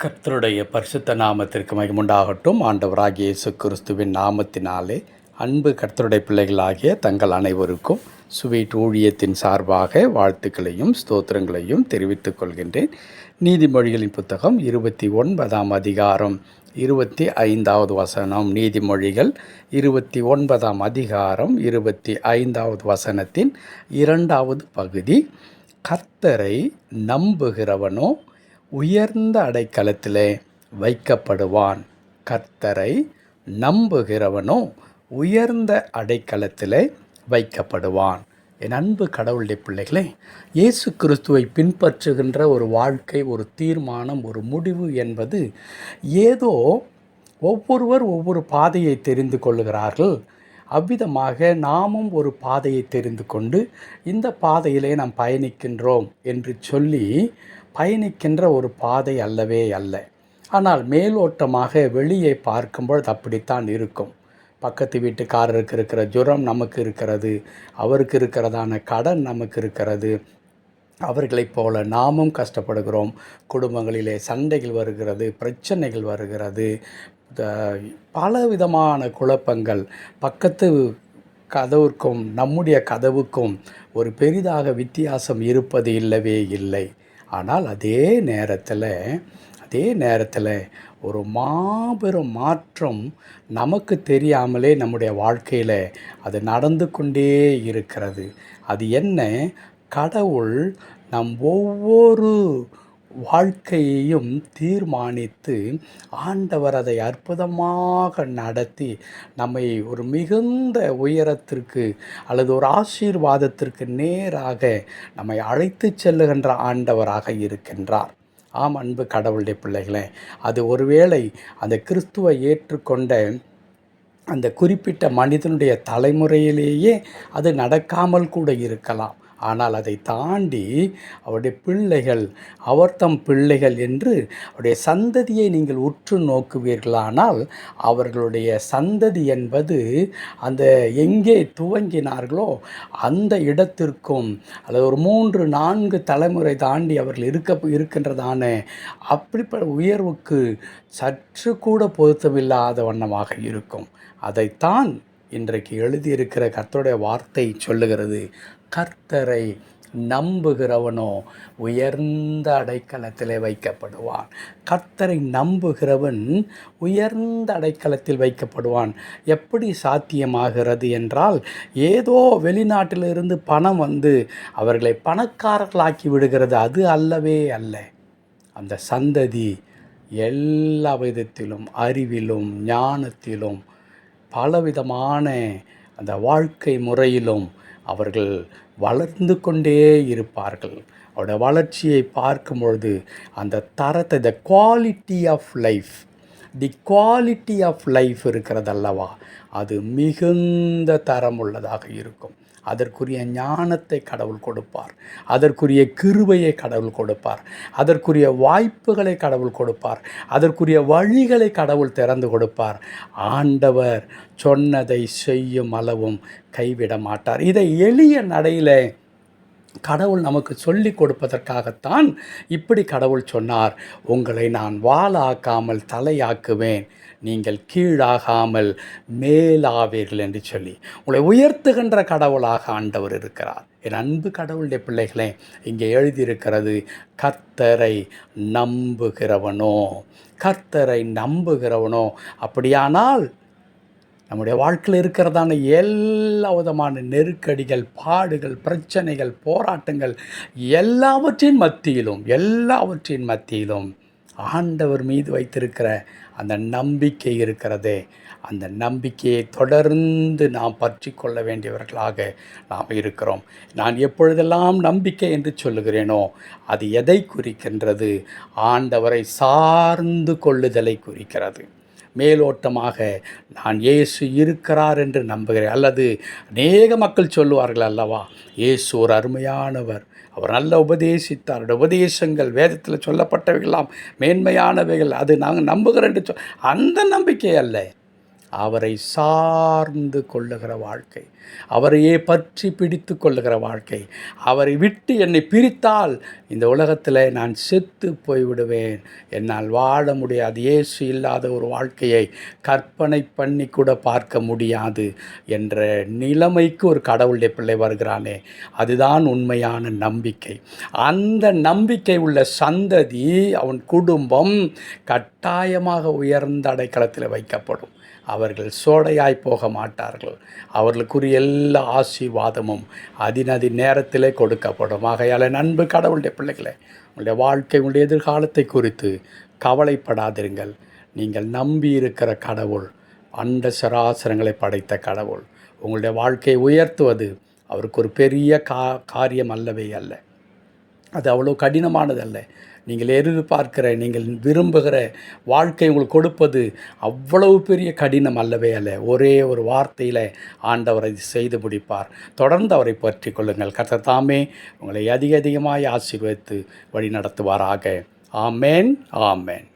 கர்த்தருடைய பரிசுத்த நாமத்திற்கு மகிமுண்டாகட்டும். ஆண்டவராகிய இயேசு கிறிஸ்துவின் நாமத்தினாலே அன்பு கர்த்தருடைய பிள்ளைகளாகிய தங்கள் அனைவருக்கும் ஸ்வீட் ஊழியத்தின் சார்பாக வாழ்த்துக்களையும் ஸ்தோத்திரங்களையும் தெரிவித்துக் கொள்கின்றேன். நீதிமொழிகளின் புத்தகம் 29ஆம் அதிகாரம் 25வது வசனம். நீதிமொழிகள் 29ஆம் அதிகாரம் 25வது வசனத்தின் 2வது பகுதி. கர்த்தரை நம்புகிறவனோ உயர்ந்த அடைக்கலத்திலே வைக்கப்படுவான். கர்த்தரை நம்புகிறவனோ உயர்ந்த அடைக்கலத்திலே வைக்கப்படுவான். என் அன்பு கடவுளுடைய பிள்ளைகளே, இயேசு கிறிஸ்துவை பின்பற்றுகின்ற ஒரு வாழ்க்கை, ஒரு தீர்மானம், ஒரு முடிவு என்பது ஏதோ ஒவ்வொருவர் ஒவ்வொரு பாதையை தெரிந்து கொள்ளுகிறார்கள். அவ்விதமாக நாமும் ஒரு பாதையை தெரிந்து கொண்டு இந்த பாதையிலே நாம் பயணிக்கின்றோம் என்று சொல்லி பயணிக்கின்ற ஒரு பாதை அல்லவே அல்ல. ஆனால் மேலோட்டமாக வெளியே பார்க்கும்பொழுது அப்படித்தான் இருக்கும். பக்கத்து வீட்டுக்காரருக்கு இருக்கிற ஜுரம் நமக்கு இருக்கிறது, அவருக்கு இருக்கிறதான கடன் நமக்கு இருக்கிறது. அவர்களைப் போல நாமும் கஷ்டப்படுகிறோம். குடும்பங்களிலே சண்டைகள் வருகிறது, பிரச்சனைகள் வருகிறது, பலவிதமான குழப்பங்கள். பக்கத்து கதவுக்கும் நம்முடைய கதவுக்கும் ஒரு பெரிதாக வித்தியாசம் இருப்பது இல்லவே இல்லை. ஆனால் அதே நேரத்தில் ஒரு மாபெரும் மாற்றம் நமக்கு தெரியாமலே நம்முடைய வாழ்க்கையில் அது நடந்து கொண்டே இருக்கிறது. அது என்ன? கடவுள் நம் ஒவ்வொரு வாழ்க்கையையும் தீர்மானித்து ஆண்டவர் அதை அற்புதமாக நடத்தி நம்மை ஒரு மிகுந்த உயரத்திற்கு அல்லது ஒரு ஆசீர்வாதத்திற்கு நேராக நம்மை அழைத்து செல்லுகின்ற ஆண்டவராக இருக்கின்றார். ஆம், அன்பு கடவுளுடைய பிள்ளைகளே, அது ஒருவேளை அந்த கிறிஸ்துவை ஏற்றுக்கொண்ட அந்த குறிப்பிட்ட மனிதனுடைய தலைமுறையிலேயே அது நடக்காமல் கூட இருக்கலாம். ஆனால் அதை தாண்டி அவருடைய பிள்ளைகள், அவர் தம் பிள்ளைகள் என்று அவருடைய சந்ததியை நீங்கள் உற்று நோக்குவீர்களானால் அவர்களுடைய சந்ததி என்பது அந்த எங்கே துவங்கினார்களோ அந்த இடத்திற்கும் அல்லது ஒரு 3-4 தலைமுறை தாண்டி அவர்கள் இருக்கின்றதான அப்படிப்பட்ட உயர்வுக்கு சற்று கூட பொருத்தமில்லாத வண்ணமாக இருக்கும். அதைத்தான் இன்றைக்கு எழுதியிருக்கிற கர்த்தருடைய வார்த்தை சொல்லுகிறது. கர்த்தரை நம்புகிறவனோ உயர்ந்த அடைக்கலத்திலே வைக்கப்படுவான். கர்த்தரை நம்புகிறவன் உயர்ந்த அடைக்கலத்தில் வைக்கப்படுவான். எப்படி சாத்தியமாகிறது என்றால், ஏதோ வெளிநாட்டிலிருந்து பணம் வந்து அவர்களை பணக்காரர்களாக்கி விடுகிறது, அது அல்லவே அல்ல. அந்த சந்ததி எல்லா விதத்திலும், அறிவிலும், ஞானத்திலும், பலவிதமான அந்த வாழ்க்கை முறையிலும் அவர்கள் வளர்ந்து கொண்டே இருப்பார்கள். அவருடைய வளர்ச்சியை பார்க்கும் பொழுது அந்த தரத்தை, தி குவாலிட்டி ஆஃப் லைஃப் இருக்கிறதல்லவா, அது மிகுந்த தரம் உள்ளதாக இருக்கும். அதற்குரிய ஞானத்தை கடவுள் கொடுப்பார், அதற்குரிய கிருபையை கடவுள் கொடுப்பார், அதற்குரிய வாய்ப்புகளை கடவுள் கொடுப்பார், அதற்குரிய வழிகளை கடவுள் திறந்து கொடுப்பார். ஆண்டவர் சொன்னதை செய்யும் அளவும் கைவிட மாட்டார். இதை எளிய நடையில் கடவுள் நமக்கு சொல்லி கொடுப்பதற்காகத்தான் இப்படி கடவுள் சொன்னார், உங்களை நான் வாளாக்காமல் தலையாக்குவேன், நீங்கள் கீழாகாமல் மேலாவீர்கள் என்று சொல்லி உங்களை உயர்த்துகின்ற கடவுளாக ஆண்டவர் இருக்கிறார். என் அன்பு கடவுளுடைய பிள்ளைகளே, இங்கே எழுதியிருக்கிறது, கர்த்தரை நம்புகிறவனோ. அப்படியானால் நம்முடைய வாழ்க்கையில் இருக்கிறதான எல்லா விதமான நெருக்கடிகள், பாடுகள், பிரச்சனைகள், போராட்டங்கள் எல்லாவற்றின் மத்தியிலும் ஆண்டவர் மீது வைத்திருக்கிற அந்த நம்பிக்கை இருக்கிறதே, அந்த நம்பிக்கையை தொடர்ந்து நாம் பற்றி கொள்ள வேண்டியவர்களாக நாம் இருக்கிறோம். நான் எப்பொழுதெல்லாம் நம்பிக்கை என்று சொல்லுகிறேனோ அது எதை குறிக்கின்றது? ஆண்டவரை சார்ந்து கொள்ளுதலை குறிக்கிறது. மேலோட்டமாக நான் இயேசு இருக்கிறார் என்று நம்புகிறேன். அல்லது அநேக மக்கள் சொல்லுவார்கள் அல்லவா, இயேசு ஒரு அருமையானவர், அவர் நல்ல உபதேசித்தார், உபதேசங்கள் வேதத்தில் சொல்லப்பட்டவைகளாம் மேன்மையானவைகள், அது நாங்கள் நம்புகிறேன் என்று அந்த நம்பிக்கை அல்ல. அவரை சார்ந்து கொள்ளுகிற வாழ்க்கை, அவரையே பற்றி பிடித்து கொள்ளுகிற வாழ்க்கை. அவரை விட்டு என்னை பிரித்தால் இந்த உலகத்தில் நான் செத்து போய்விடுவேன், என்னால் வாழ முடியாது, இயேசு இல்லாத ஒரு வாழ்க்கையை கற்பனை பண்ணி கூட பார்க்க முடியாது என்ற நிலைமைக்கு ஒரு கடவுளுடைய பிள்ளை வருகிறானே, அதுதான் உண்மையான நம்பிக்கை. அந்த நம்பிக்கை உள்ள சந்ததி, அவன் குடும்பம் கட்டாயமாக உயர்ந்த அடைக்கலத்தில் வைக்கப்படும். அவர்கள் சோடையாய் போக மாட்டார்கள். அவர்களுக்குரிய எல்லா ஆசீர்வாதமும் அதினதி நேரத்திலே கொடுக்கப்படும். ஆகையால் அன்பு கடவுளுடைய பிள்ளைகளே, உங்களுடைய வாழ்க்கை, உங்களுடைய எதிர்காலத்தை குறித்து கவலைப்படாதிருங்கள். நீங்கள் நம்பி இருக்கிற கடவுள் அண்ட சராசரங்களை படைத்த கடவுள். உங்களுடைய வாழ்க்கையை உயர்த்துவது அவருக்கு ஒரு பெரிய காரியம் அல்லவே அல்ல. அது அவ்வளோ கடினமானதல்ல. நீங்கள் எதிர்பார்க்கிற, நீங்கள் விரும்புகிற வாழ்க்கை உங்களுக்கு கொடுப்பது அவ்வளவு பெரிய கடினம் அல்லவே அல்ல. ஒரே ஒரு வார்த்தையில் ஆண்டவர் அதை செய்து முடிப்பார். தொடர்ந்து அவரை பற்றி கொள்ளுங்கள். கர்த்தர் தாமே உங்களை அதிகமாய் ஆசீர்வதித்து வழி நடத்துவாராக. ஆமேன், ஆமேன்.